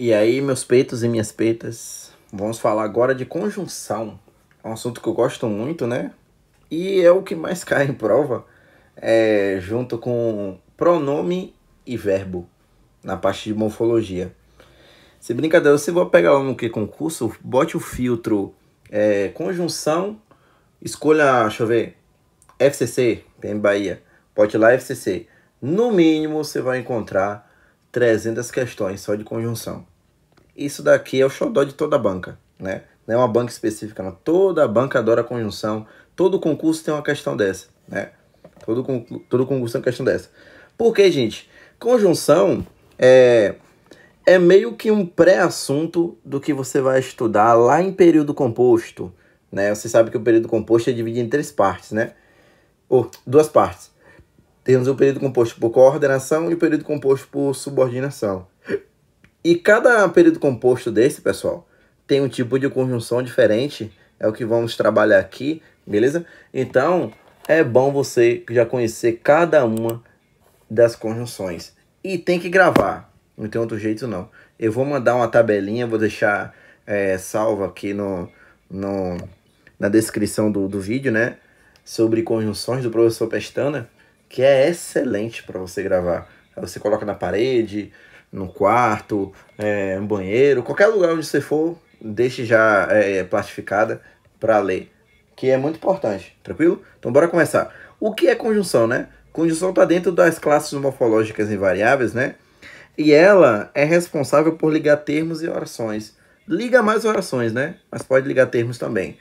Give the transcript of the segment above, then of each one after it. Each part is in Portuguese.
E aí, meus peitos e minhas peitas, vamos falar agora de conjunção. É um assunto que eu gosto muito, né? E é o que mais cai em prova, junto com pronome e verbo, na parte de morfologia. Se brincadeira, se vou pegar lá no que concurso, bote o filtro conjunção, escolha, deixa eu ver, FCC, tem Bahia, bote lá FCC. No mínimo, você vai encontrar 300 questões só de conjunção. Isso daqui é o xodó de toda a banca, né? Não é uma banca específica, não. Toda a banca adora conjunção. Todo concurso tem uma questão dessa, né? Todo concurso tem uma questão dessa. Por quê, gente? Conjunção é meio que um pré-assunto do que você vai estudar lá em período composto, né? Você sabe que o período composto é dividido em 3 partes, né? Ou 2 partes. Temos o período composto por coordenação e o período composto por subordinação. E cada período composto desse, pessoal, tem um tipo de conjunção diferente. É o que vamos trabalhar aqui, beleza? Então, é bom você já conhecer cada uma das conjunções. E tem que gravar. Não tem outro jeito, não. Eu vou mandar uma tabelinha, vou deixar salvo aqui na descrição do vídeo, né? Sobre conjunções do professor Pestana, que é excelente para você gravar. Aí você coloca na parede, no quarto, no banheiro, qualquer lugar onde você for, deixe já plastificada para ler, que é muito importante, tranquilo? Então bora começar. O que é conjunção, né? Conjunção está dentro das classes morfológicas invariáveis, né? E ela é responsável por ligar termos e orações. Liga mais orações, né? Mas pode ligar termos também.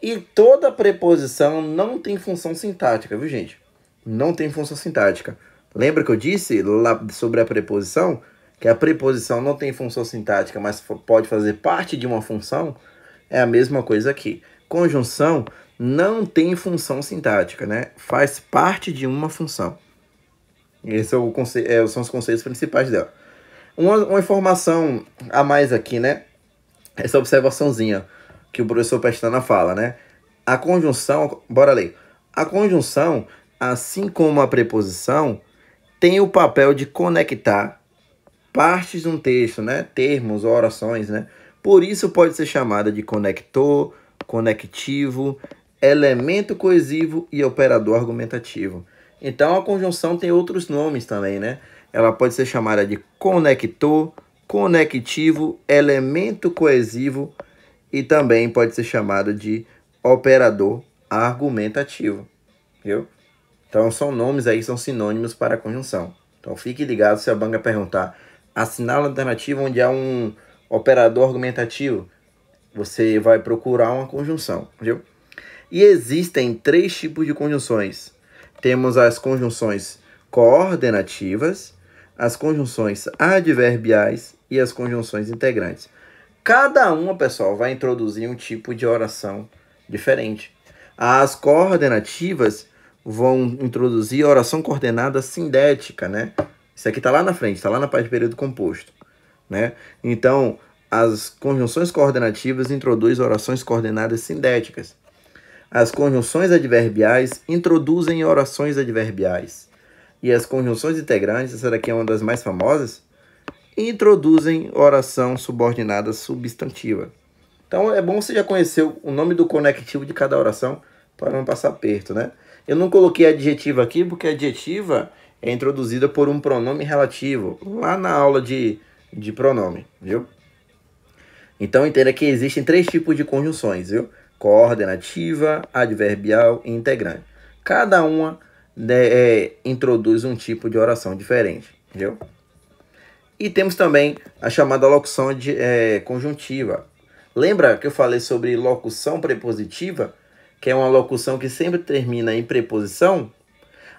E toda preposição não tem função sintática, viu, gente? Não tem função sintática. Lembra que eu disse lá sobre a preposição? Que a preposição não tem função sintática, mas pode fazer parte de uma função? É a mesma coisa aqui. Conjunção não tem função sintática, né? Faz parte de uma função. Esses são os conceitos principais dela. Uma informação a mais aqui, né? Essa observaçãozinha que o professor Pestana fala, né? A conjunção, bora ler. A conjunção, assim como a preposição, tem o papel de conectar partes de um texto, né? Termos, orações, né? Por isso pode ser chamada de conector, conectivo, elemento coesivo e operador argumentativo. Então a conjunção tem outros nomes também, né? Ela pode ser chamada de conector, conectivo, elemento coesivo e também pode ser chamada de operador argumentativo, viu? Então são nomes aí, são sinônimos para a conjunção. Então fique ligado se a banca perguntar, assinala a alternativa onde há um operador argumentativo, você vai procurar uma conjunção, viu? E existem 3 tipos de conjunções. Temos as conjunções coordenativas, as conjunções adverbiais e as conjunções integrantes. Cada uma, pessoal, vai introduzir um tipo de oração diferente. As coordenativas vão introduzir oração coordenada sindética, né? Isso aqui está lá na frente, está lá na parte de período composto, né? Então, as conjunções coordenativas introduzem orações coordenadas sindéticas. As conjunções adverbiais introduzem orações adverbiais. E as conjunções integrantes, essa daqui é uma das mais famosas, introduzem oração subordinada substantiva. Então é bom você já conhecer o nome do conectivo de cada oração para não passar perto, né? Eu não coloquei adjetiva aqui porque a adjetiva é introduzida por um pronome relativo, lá na aula de pronome, viu? Então entenda que existem 3 tipos de conjunções, viu? Coordenativa, adverbial e integrante. Cada uma introduz um tipo de oração diferente, viu? E temos também a chamada locução conjuntiva. Lembra que eu falei sobre locução prepositiva, que é uma locução que sempre termina em preposição?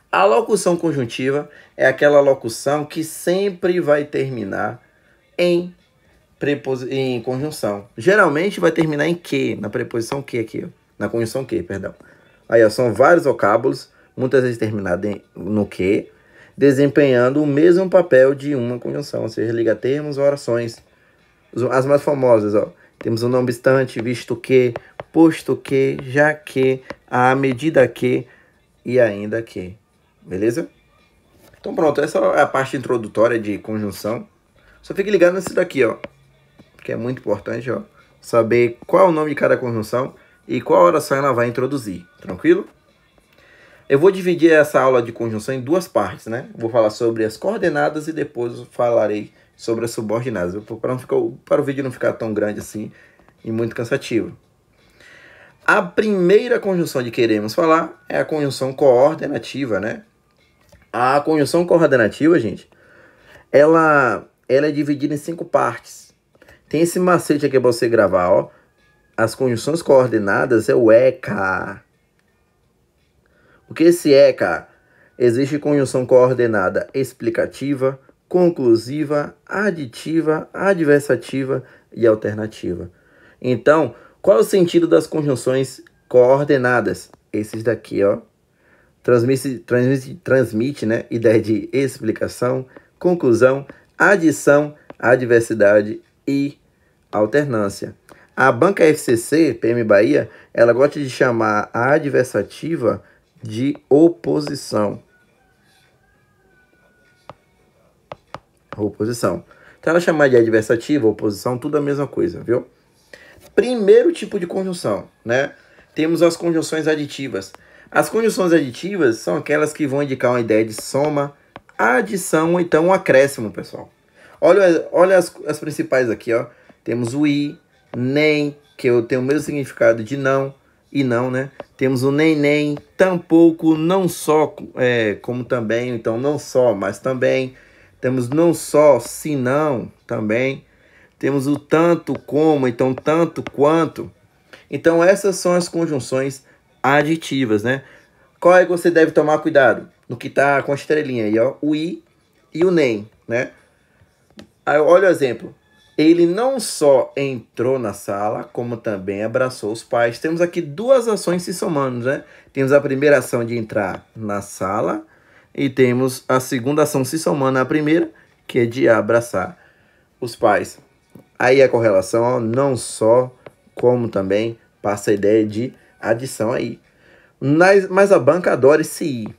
A locução conjuntiva é aquela locução que sempre vai terminar em conjunção. Geralmente vai terminar em que, na preposição que aqui, ó. Na conjunção que, perdão. Aí, ó, são vários vocábulos, muitas vezes terminados no que, desempenhando o mesmo papel de uma conjunção, ou seja, liga termos ou orações. As mais famosas, ó. Temos o não obstante, visto que, posto que, já que, à medida que e ainda que. Beleza? Então pronto, essa é a parte introdutória de conjunção. Só fique ligado nisso daqui, ó, que é muito importante, ó, saber qual é o nome de cada conjunção e qual oração ela vai introduzir, tranquilo? Eu vou dividir essa aula de conjunção em duas partes, né? Vou falar sobre as coordenadas e depois falarei sobre as subordinadas, para o vídeo não ficar tão grande assim e muito cansativo. A primeira conjunção de que queremos falar é a conjunção coordenativa, né? A conjunção coordenativa, gente, ela é dividida em 5 partes. Tem esse macete aqui para você gravar, ó. As conjunções coordenadas é o ECA. O que esse ECA? Existe conjunção coordenada explicativa, conclusiva, aditiva, adversativa e alternativa. Então, qual é o sentido das conjunções coordenadas? Esses daqui, ó. Transmite, né, ideia de explicação, conclusão, adição, adversidade e alternância. A banca FCC, PM Bahia, ela gosta de chamar a adversativa de oposição. Oposição. Então, ela chamar de adversativa, oposição, tudo a mesma coisa, viu? Primeiro tipo de conjunção, né? Temos as conjunções aditivas. As conjunções aditivas são aquelas que vão indicar uma ideia de soma, adição ou então um acréscimo, pessoal. Olha as principais aqui, ó. Temos o i, nem, que tem o mesmo significado de não e não, né? Temos o nem, tampouco, não só, como também, então não só, mas também. Temos não só, se não, também. Temos o tanto como, então tanto quanto. Então essas são as conjunções aditivas, né? Qual é que você deve tomar cuidado? No que tá com a estrelinha aí, ó. O i e o nem, né? Aí, olha o exemplo. Ele não só entrou na sala, como também abraçou os pais. Temos aqui duas ações se somando, né? Temos a primeira ação de entrar na sala e temos a segunda ação se somando à primeira, que é de abraçar os pais. Aí a correlação, ó, não só, como também passa a ideia de adição aí. Mas a banca adora esse i.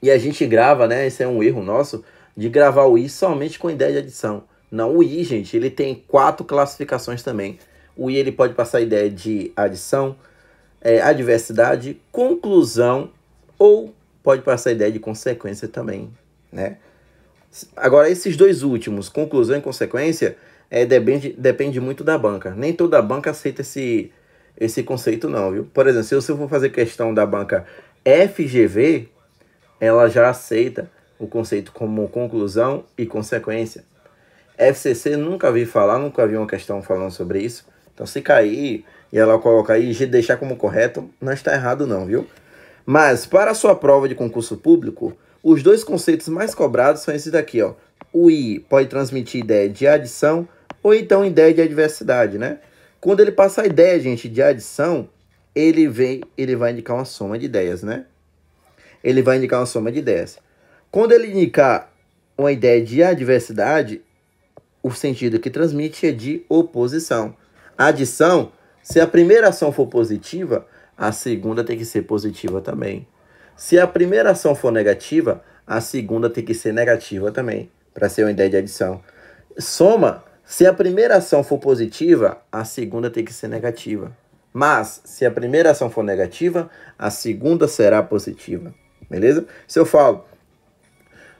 E a gente grava, né? Esse é um erro nosso, de gravar o i somente com ideia de adição. Não, o i, gente, ele tem 4 classificações também. O i, ele pode passar a ideia de adição, adversidade, conclusão, ou pode passar a ideia de consequência também, né? Agora, esses dois últimos, conclusão e consequência, depende muito da banca. Nem toda banca aceita esse conceito não, viu? Por exemplo, se você for fazer questão da banca FGV, ela já aceita o conceito como conclusão e consequência. FCC nunca vi falar, nunca vi uma questão falando sobre isso. Então, se cair e ela colocar aí e deixar como correto, não está errado não, viu? Mas, para a sua prova de concurso público, os dois conceitos mais cobrados são esses daqui, ó. O I pode transmitir ideia de adição ou então ideia de adversidade, né? Quando ele passa a ideia, gente, de adição, ele vai indicar uma soma de ideias, né? Ele vai indicar uma soma de ideias. Quando ele indicar uma ideia de adversidade, o sentido que transmite é de oposição. A adição, se a primeira ação for positiva, a segunda tem que ser positiva também. Se a primeira ação for negativa, a segunda tem que ser negativa também, para ser uma ideia de adição. Soma, se a primeira ação for positiva, a segunda tem que ser negativa. Mas, se a primeira ação for negativa, a segunda será positiva. Beleza? Se eu falo,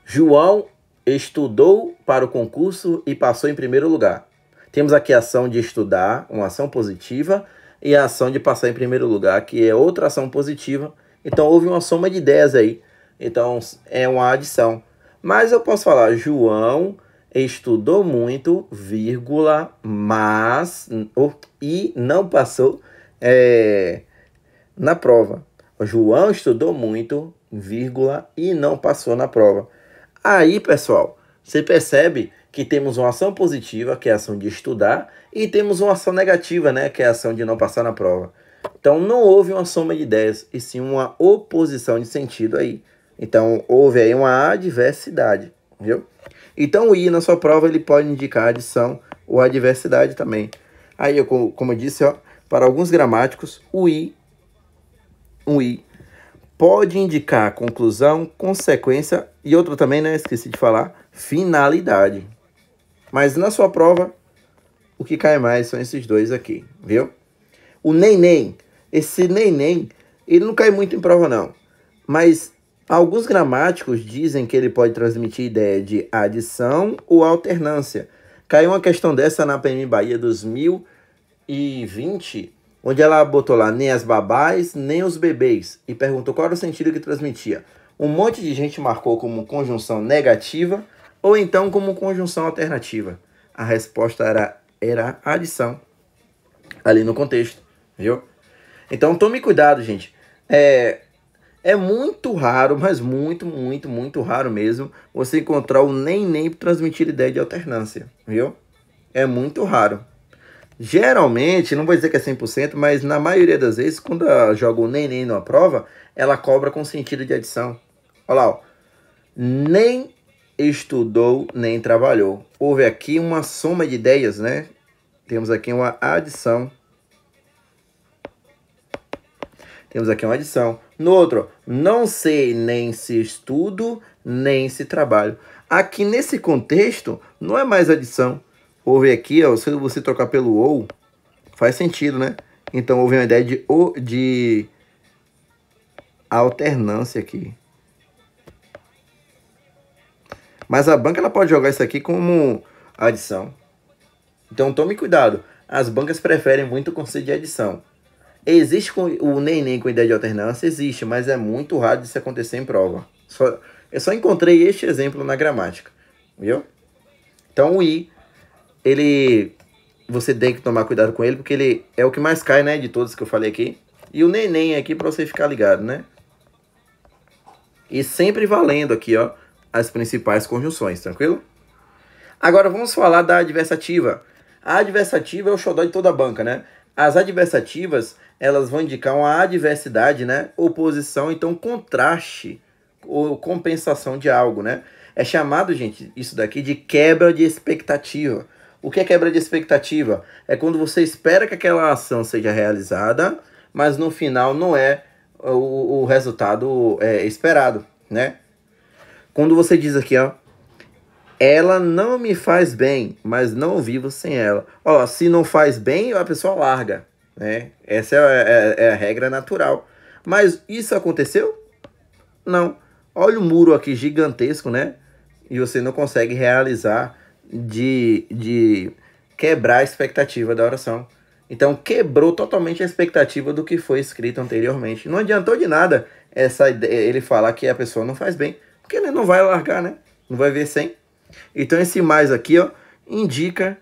João estudou para o concurso e passou em primeiro lugar. Temos aqui a ação de estudar, uma ação positiva, e a ação de passar em primeiro lugar, que é outra ação positiva. Então, houve uma soma de ideias aí. Então, é uma adição. Mas eu posso falar, João estudou muito, vírgula, mas, e não passou na prova. O João estudou muito, vírgula, e não passou na prova. Aí, pessoal, você percebe que temos uma ação positiva, que é a ação de estudar, e temos uma ação negativa, né, que é a ação de não passar na prova. Então, não houve uma soma de ideias, e sim uma oposição de sentido aí. Então, houve aí uma adversidade, viu? Então, o I na sua prova, ele pode indicar adição ou adversidade também. Aí, como eu disse, ó, para alguns gramáticos, o I pode indicar conclusão, consequência e outro também, né, esqueci de falar, finalidade. Mas na sua prova, o que cai mais são esses dois aqui, viu? O nem, esse nem, ele não cai muito em prova não. Mas alguns gramáticos dizem que ele pode transmitir ideia de adição ou alternância. Caiu uma questão dessa na PM Bahia 2020, onde ela botou lá nem as babás, nem os bebês, e perguntou qual era o sentido que transmitia. Um monte de gente marcou como conjunção negativa ou então como conjunção alternativa. A resposta era adição, ali no contexto, viu? Então tome cuidado, gente. É muito raro, mas muito raro mesmo, você encontrar o nem transmitir ideia de alternância, viu? É muito raro. Geralmente, não vou dizer que é 100%, mas na maioria das vezes, quando ela joga o nem numa prova, ela cobra com sentido de adição. Olha lá, ó. Nem estudou, nem trabalhou. Houve aqui uma soma de ideias, né? Temos aqui uma adição. No outro, não sei nem se estudo, nem se trabalho. Aqui nesse contexto, não é mais adição. Houve aqui, ó, se você trocar pelo ou, faz sentido, né? Então houve uma ideia de alternância aqui. Mas a banca ela pode jogar isso aqui como adição. Então tome cuidado. As bancas preferem muito o conceito de adição. Existe o nem com ideia de alternância? Existe, mas é muito raro disso acontecer em prova. Eu só encontrei este exemplo na gramática, viu? Então o i, você tem que tomar cuidado com ele, porque ele é o que mais cai, né, de todos que eu falei aqui. E o nem aqui para você ficar ligado, né? E sempre valendo aqui, ó, as principais conjunções, tranquilo? Agora vamos falar da adversativa. A adversativa é o xodó de toda a banca, né? As adversativas, elas vão indicar uma adversidade, né? Oposição, então contraste ou compensação de algo, né? É chamado, gente, isso daqui de quebra de expectativa. O que é quebra de expectativa? É quando você espera que aquela ação seja realizada, mas no final não é o resultado esperado, né? Quando você diz aqui, ó, ela não me faz bem, mas não vivo sem ela. Ó, se não faz bem, a pessoa larga, né? Essa é a regra natural. Mas isso aconteceu? Não. Olha o muro aqui gigantesco, né? E você não consegue realizar de quebrar a expectativa da oração. Então, quebrou totalmente a expectativa do que foi escrito anteriormente. Não adiantou de nada ele falar que a pessoa não faz bem, porque ele não vai largar, né? Não vai ver sem. Então, esse mais aqui, ó, indica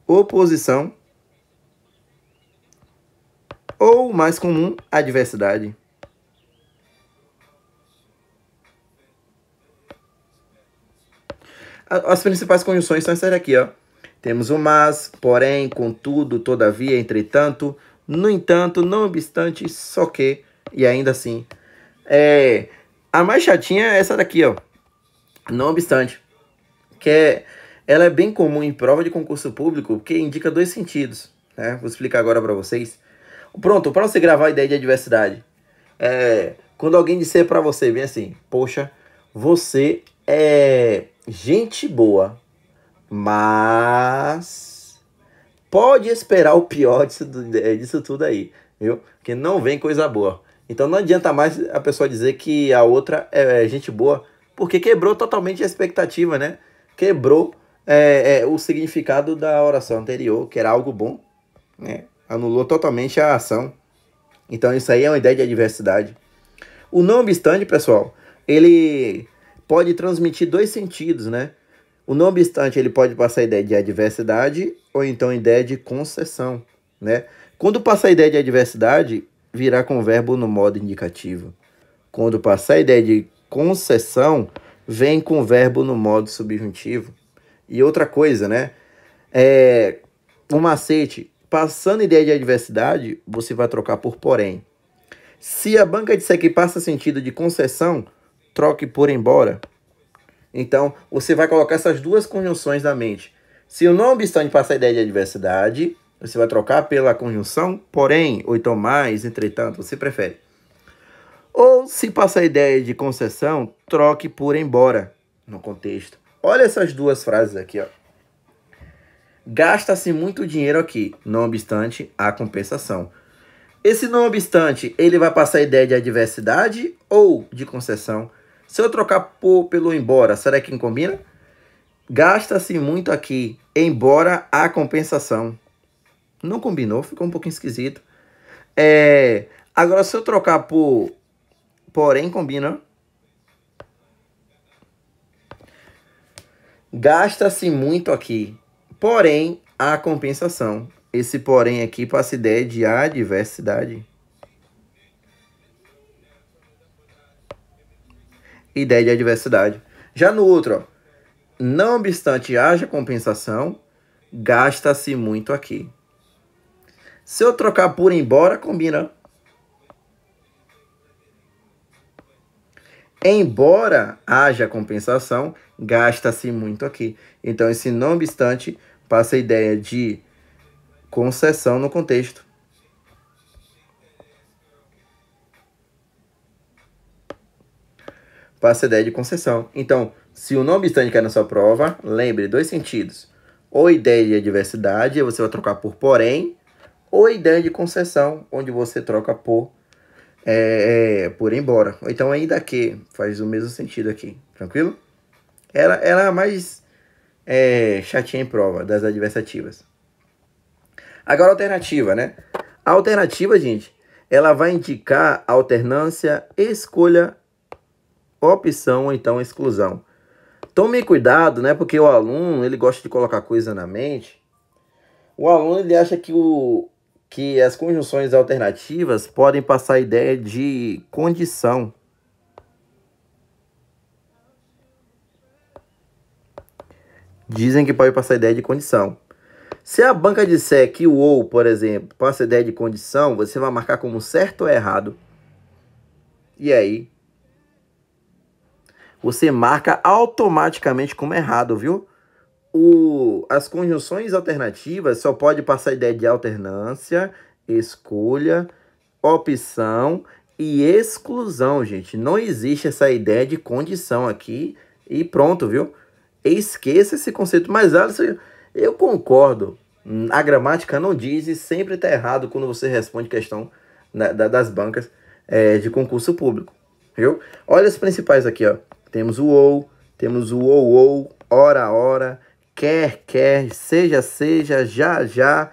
oposição ou, mais comum, adversidade. As principais conjunções são essas daqui, ó. Temos o mas, porém, contudo, todavia, entretanto, no entanto, não obstante, só que, e ainda assim. A mais chatinha é essa daqui, ó. Não obstante. Ela é bem comum em prova de concurso público, porque indica dois sentidos, né? Vou explicar agora para vocês. Pronto, para você gravar a ideia de adversidade. Quando alguém disser para você, bem assim, poxa, você é gente boa, mas pode esperar o pior disso tudo aí, viu? Porque não vem coisa boa. Então não adianta mais a pessoa dizer que a outra é gente boa, porque quebrou totalmente a expectativa, né? Quebrou o significado da oração anterior, que era algo bom, né? Anulou totalmente a ação. Então isso aí é uma ideia de adversidade. O não obstante, pessoal, ele pode transmitir dois sentidos, né? O não obstante, ele pode passar a ideia de adversidade ou então ideia de concessão, né? Quando passar a ideia de adversidade, virá com o verbo no modo indicativo. Quando passar a ideia de concessão, vem com o verbo no modo subjuntivo. E outra coisa, né? Um macete, passando a ideia de adversidade, você vai trocar por porém. Se a banca disser que passa sentido de concessão, troque por embora. Então, você vai colocar essas duas conjunções na mente. Se o não obstante passar a ideia de adversidade, você vai trocar pela conjunção porém, ou então mais, entretanto, você prefere. Ou se passar a ideia de concessão, troque por embora, no contexto. Olha essas duas frases aqui, ó. Gasta-se muito dinheiro aqui, não obstante a compensação. Esse não obstante, ele vai passar a ideia de adversidade ou de concessão? Se eu trocar pelo embora, será que combina? Gasta-se muito aqui, embora a compensação. Não combinou, ficou um pouquinho esquisito. Agora, se eu trocar por porém, combina. Gasta-se muito aqui, porém, a compensação. Esse porém aqui passa a ideia de adversidade. Ideia de adversidade. Já no outro, ó, não obstante haja compensação, gasta-se muito aqui. Se eu trocar por embora, combina. Embora haja compensação, gasta-se muito aqui. Então, esse não obstante passa a ideia de concessão no contexto. Passa a ideia de concessão. Então, se o não obstante cai na sua prova, lembre, 2 sentidos. Ou ideia de adversidade, você vai trocar por porém, ou ideia de concessão, onde você troca por embora. Ou então ainda que, faz o mesmo sentido aqui. Tranquilo? Ela é a mais chatinha em prova, das adversativas. Agora a alternativa, né? A alternativa, gente, ela vai indicar alternância, escolha, opção ou então exclusão. Tome cuidado, né? Porque o aluno, ele gosta de colocar coisa na mente. O aluno, ele acha que as conjunções alternativas podem passar a ideia de condição. Dizem que pode passar a ideia de condição. Se a banca disser que o ou, por exemplo, passa a ideia de condição, você vai marcar como certo ou errado. E aí? Você marca automaticamente como errado, viu? As conjunções alternativas só pode passar a ideia de alternância, escolha, opção e exclusão, gente. Não existe essa ideia de condição aqui e pronto, viu? Esqueça esse conceito. Mas, Alisson, eu concordo. A gramática não diz e sempre está errado quando você responde questão das bancas de concurso público, viu? Olha os principais aqui, ó. Temos o ou, temos o ou, ora, ora, quer, seja, já.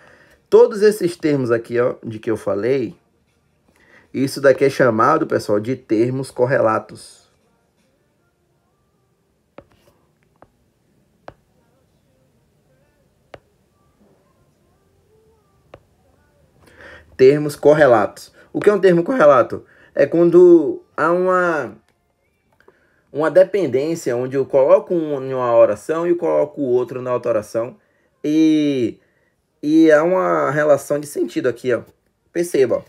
Todos esses termos aqui, ó, de que eu falei, isso daqui é chamado, pessoal, de termos correlatos. Termos correlatos. O que é um termo correlato? É quando há uma dependência, onde eu coloco um em uma oração e eu coloco o outro na outra oração. E há uma relação de sentido aqui, ó. Perceba,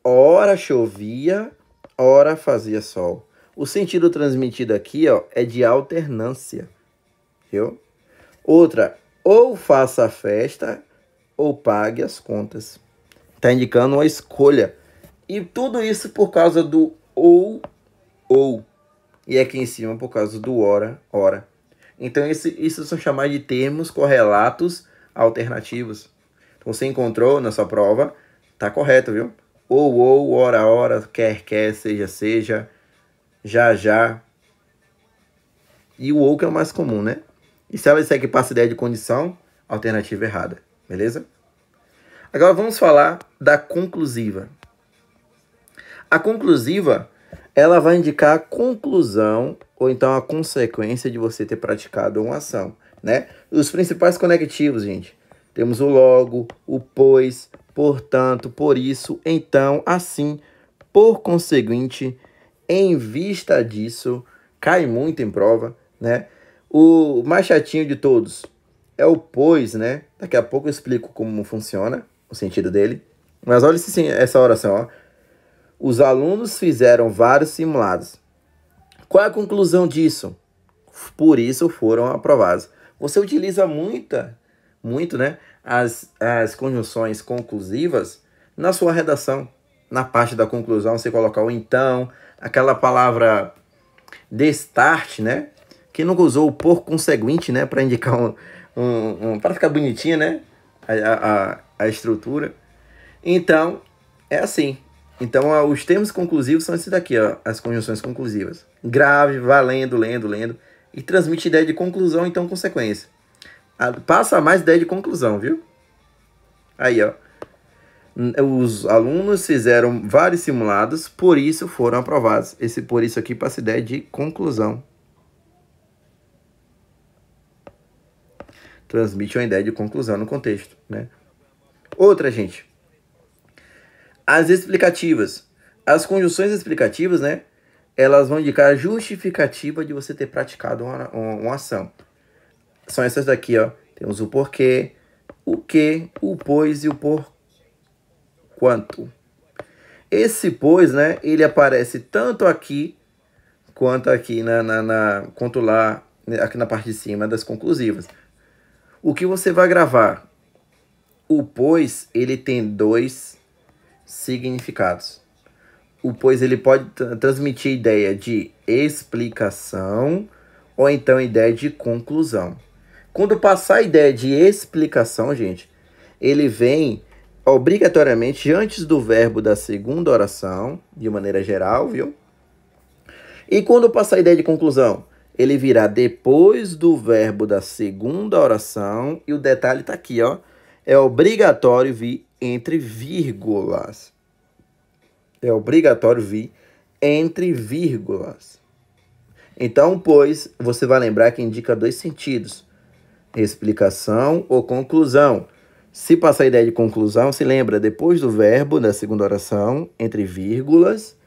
ó. Ora chovia, ora fazia sol. O sentido transmitido aqui, ó, é de alternância. Viu? Outra, ou faça a festa, ou pague as contas. Está indicando uma escolha. E tudo isso por causa do ou. E aqui em cima por causa do ora. Então, isso são chamados de termos correlatos alternativos. Então, você encontrou na sua prova, tá correto, viu? Ou, ora, quer, seja, já. E o ou que é o mais comum, né? E se ela disser que passa ideia de condição, alternativa errada, beleza? Agora vamos falar da conclusiva. A conclusiva, ela vai indicar a conclusão ou então a consequência de você ter praticado uma ação, né? Os principais conectivos, gente. Temos o logo, o pois, portanto, por isso, então, assim, por conseguinte, em vista disso, cai muito em prova, né? O mais chatinho de todos é o pois, né? Daqui a pouco eu explico como funciona o sentido dele. Mas olha essa oração, ó. Os alunos fizeram vários simulados. Qual é a conclusão disso? Por isso foram aprovados. Você utiliza muito, né, as conjunções conclusivas na sua redação. Na parte da conclusão, você colocar o então, aquela palavra de start, né, Quem nunca usou o por conseguinte, né? Para indicar para ficar bonitinha, né? A estrutura. Então, é assim. Então, os termos conclusivos são esses daqui, ó. As conjunções conclusivas. Grave, valendo, lendo. E transmite ideia de conclusão, então consequência. Passa mais ideia de conclusão, viu? Aí, ó. Os alunos fizeram vários simulados, por isso foram aprovados. Esse por isso aqui passa ideia de conclusão. Transmite uma ideia de conclusão no contexto, né? Outra, gente. As explicativas. As conjunções explicativas, né? Elas vão indicar a justificativa de você ter praticado uma ação. São essas daqui, ó. Temos o porquê, o que, o pois e o porquanto. Esse pois, né? Ele aparece tanto aqui quanto aqui quanto lá, aqui na parte de cima das conclusivas. O que você vai gravar? O pois, ele tem dois significados. O pois, ele pode transmitir ideia de explicação ou então ideia de conclusão. Quando passar a ideia de explicação, gente, ele vem obrigatoriamente antes do verbo da segunda oração, de maneira geral, viu? E quando passar a ideia de conclusão, ele virá depois do verbo da segunda oração. E o detalhe está aqui, ó. É obrigatório vir entre vírgulas. É obrigatório vir entre vírgulas. Então, pois, você vai lembrar que indica dois sentidos. Explicação ou conclusão. Se passar a ideia de conclusão, se lembra depois do verbo da segunda oração, entre vírgulas.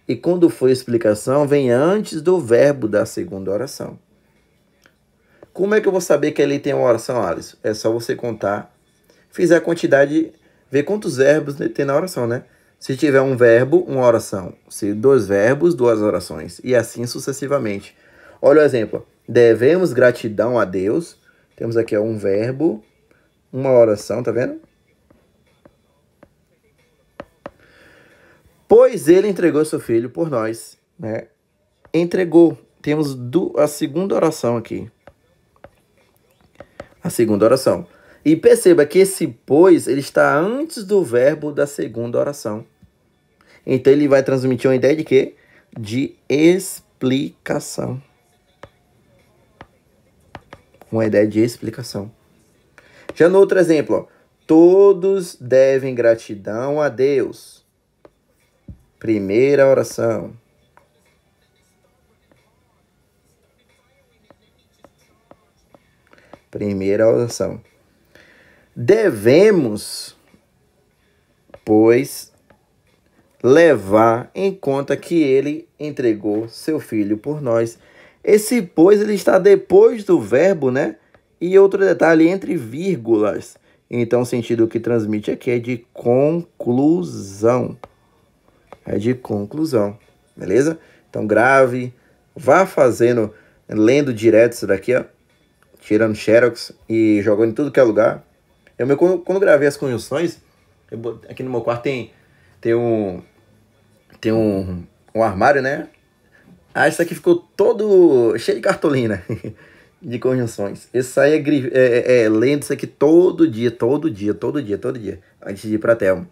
E quando for explicação, vem antes do verbo da segunda oração. Como é que eu vou saber que ali tem uma oração, Alisson? É só você contar, fizer a quantidade, ver quantos verbos tem na oração, né? Se tiver um verbo, uma oração. Se dois verbos, duas orações. E assim sucessivamente. Olha o exemplo. Devemos gratidão a Deus. Temos aqui um verbo, uma oração, tá vendo? Pois ele entregou seu filho por nós, né? Entregou. Temos a segunda oração aqui. A segunda oração. E perceba que esse pois, ele está antes do verbo da segunda oração. Então, ele vai transmitir uma ideia de quê? De explicação. Uma ideia de explicação. Já no outro exemplo, ó. Todos devem gratidão a Deus. Primeira oração. Primeira oração. Devemos, pois, levar em conta que ele entregou seu filho por nós. Esse pois, ele está depois do verbo, né? E outro detalhe, entre vírgulas. Então, o sentido que transmite aqui é de conclusão. É de conclusão, beleza? Então, grave, vá fazendo, lendo direto isso daqui, ó. Tirando xerox e jogando em tudo que é lugar. Quando gravei as conjunções, aqui no meu quarto tem um armário, né? Ah, isso aqui ficou todo cheio de cartolina de conjunções. Esse aí lendo isso aqui todo dia, antes de ir pra Telmo.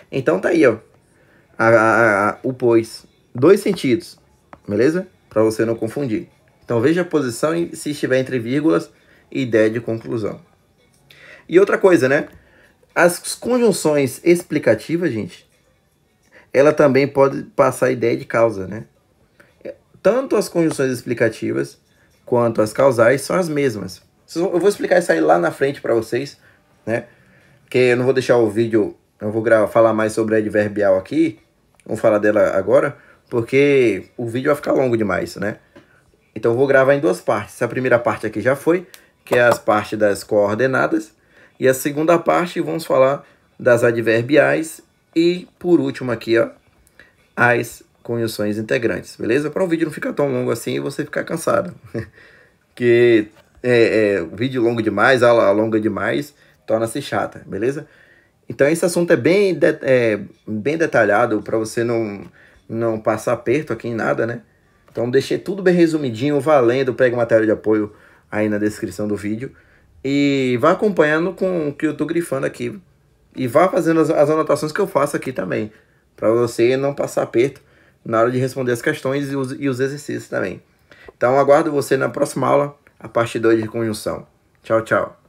Então tá aí, ó. O pois. Dois sentidos, beleza? Para você não confundir. Então veja a posição e se estiver entre vírgulas, ideia de conclusão. E outra coisa, né? As conjunções explicativas, gente, ela também pode passar a ideia de causa, né? Tanto as conjunções explicativas quanto as causais são as mesmas. Eu vou explicar isso aí lá na frente para vocês, né? Porque eu não vou deixar o vídeo, eu vou falar mais sobre a adverbial aqui, vou falar dela agora, porque o vídeo vai ficar longo demais, né? Então eu vou gravar em duas partes. A primeira parte aqui já foi, que é as partes das coordenadas, e a segunda parte vamos falar das adverbiais e, por último aqui, ó, as conjunções integrantes, beleza? Para o vídeo não ficar tão longo assim e você ficar cansado. Porque vídeo longo demais, aula longa demais, torna-se chata, beleza? Então esse assunto é bem detalhado para você não passar aperto aqui em nada, né? Então deixei tudo bem resumidinho, valendo, pega o material de apoio aí na descrição do vídeo. E vá acompanhando com o que eu tô grifando aqui. E vá fazendo as anotações que eu faço aqui também. Para você não passar aperto na hora de responder as questões e os exercícios também. Então aguardo você na próxima aula, a parte 2 de conjunção. Tchau, tchau.